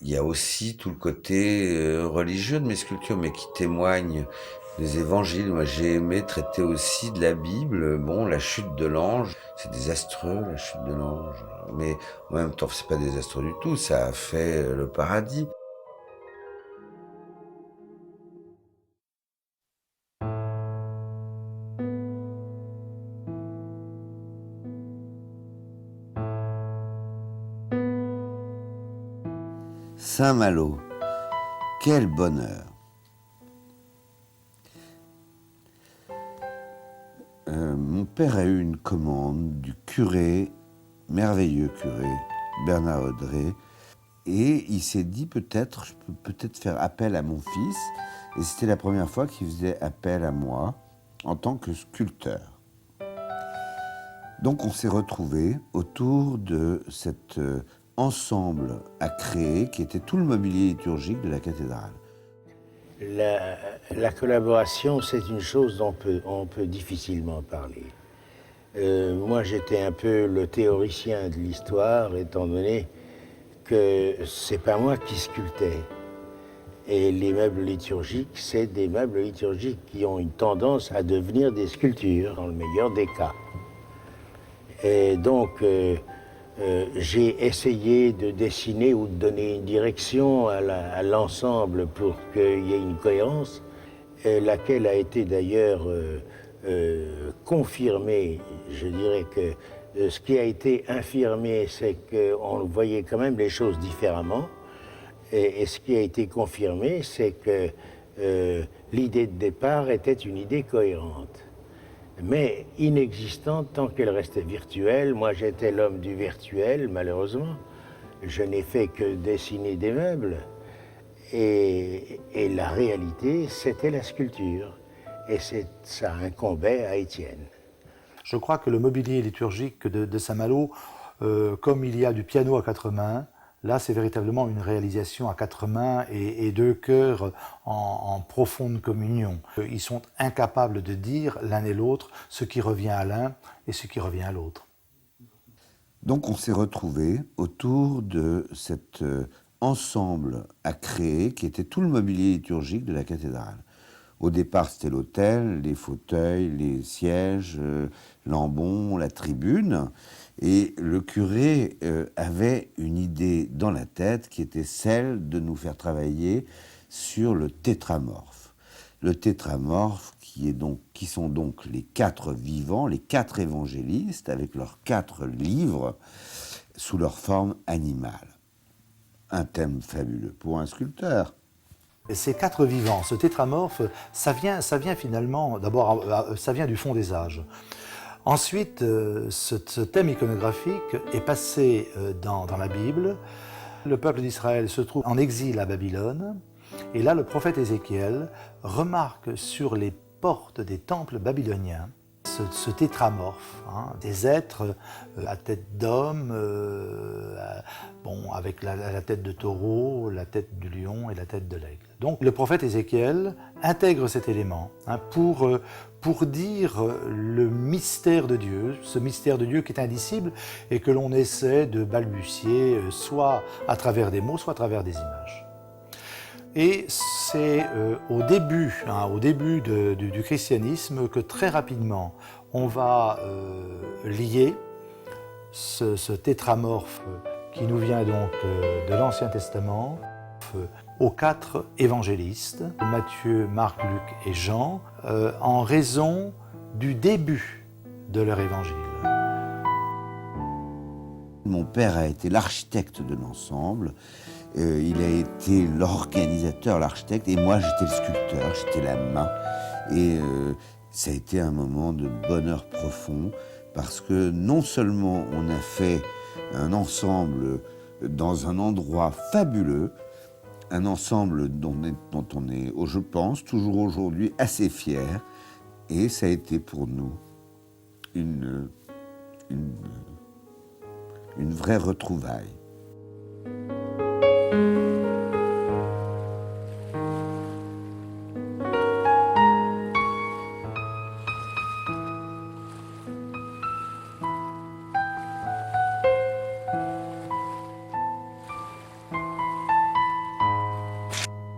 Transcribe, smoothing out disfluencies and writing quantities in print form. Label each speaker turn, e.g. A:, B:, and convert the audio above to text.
A: Il y a aussi tout le côté, religieux de mes sculptures, mais qui témoignent des évangiles. Moi, j'ai aimé traiter aussi de la Bible. Bon, la chute de l'ange, c'est désastreux, la chute de l'ange, mais en même temps, c'est pas désastreux du tout, ça a fait, le paradis. Saint-Malo, quel bonheur! Mon père a eu une commande du curé, merveilleux curé, Bernard Audret, et il s'est dit peut-être, je peux peut-être faire appel à mon fils, et c'était la première fois qu'il faisait appel à moi en tant que sculpteur. Donc on s'est retrouvés autour de cet ensemble à créer qui était tout le mobilier liturgique de la cathédrale.
B: La collaboration, c'est une chose dont on peut difficilement parler. Moi, j'étais un peu le théoricien de l'histoire, étant donné que c'est pas moi qui sculptais. Et les meubles liturgiques, c'est des meubles liturgiques qui ont une tendance à devenir des sculptures, dans le meilleur des cas. Et donc, j'ai essayé de dessiner ou de donner une direction à l'ensemble pour qu'il y ait une cohérence, laquelle a été d'ailleurs confirmée. Je dirais que ce qui a été infirmé, c'est qu'on voyait quand même les choses différemment. Et ce qui a été confirmé, c'est que l'idée de départ était une idée cohérente, mais inexistante tant qu'elle restait virtuelle. Moi, j'étais l'homme du virtuel, malheureusement. Je n'ai fait que dessiner des meubles. Et la réalité, c'était la sculpture. Et ça incombait à Étienne.
C: Je crois que le mobilier liturgique de Saint-Malo, comme il y a du piano à quatre mains, là c'est véritablement une réalisation à quatre mains et deux cœurs en profonde communion. Ils sont incapables de dire l'un et l'autre ce qui revient à l'un et ce qui revient à l'autre.
A: Donc on s'est retrouvés autour de cet ensemble à créer qui était tout le mobilier liturgique de la cathédrale. Au départ, c'était l'autel, les fauteuils, les sièges, l'ambon, la tribune. Et le curé avait une idée dans la tête qui était celle de nous faire travailler sur le tétramorphe. Le tétramorphe qui sont donc les quatre vivants, les quatre évangélistes avec leurs quatre livres sous leur forme animale. Un thème fabuleux pour un sculpteur.
C: Et ces quatre vivants, ce tétramorphe, ça vient finalement, d'abord, ça vient du fond des âges. Ensuite, ce thème iconographique est passé dans la Bible. Le peuple d'Israël se trouve en exil à Babylone. Et là, le prophète Ézéchiel remarque sur les portes des temples babyloniens ce tétramorphe, des êtres à tête d'homme, avec la tête de taureau, la tête du lion et la tête de l'aigle. Donc le prophète Ézéchiel intègre cet élément pour dire le mystère de Dieu, ce mystère de Dieu qui est indicible et que l'on essaie de balbutier soit à travers des mots, soit à travers des images. Et c'est au début du christianisme que très rapidement on va lier ce tétramorphe qui nous vient donc de l'Ancien Testament aux quatre évangélistes, Matthieu, Marc, Luc et Jean, en raison du début de leur évangile.
A: Mon père a été l'architecte de l'ensemble. Il a été l'organisateur, l'architecte, et moi j'étais le sculpteur, j'étais la main. Et ça a été un moment de bonheur profond, parce que non seulement on a fait un ensemble dans un endroit fabuleux, un ensemble dont on est, je pense, toujours aujourd'hui assez fier, et ça a été pour nous une vraie retrouvaille.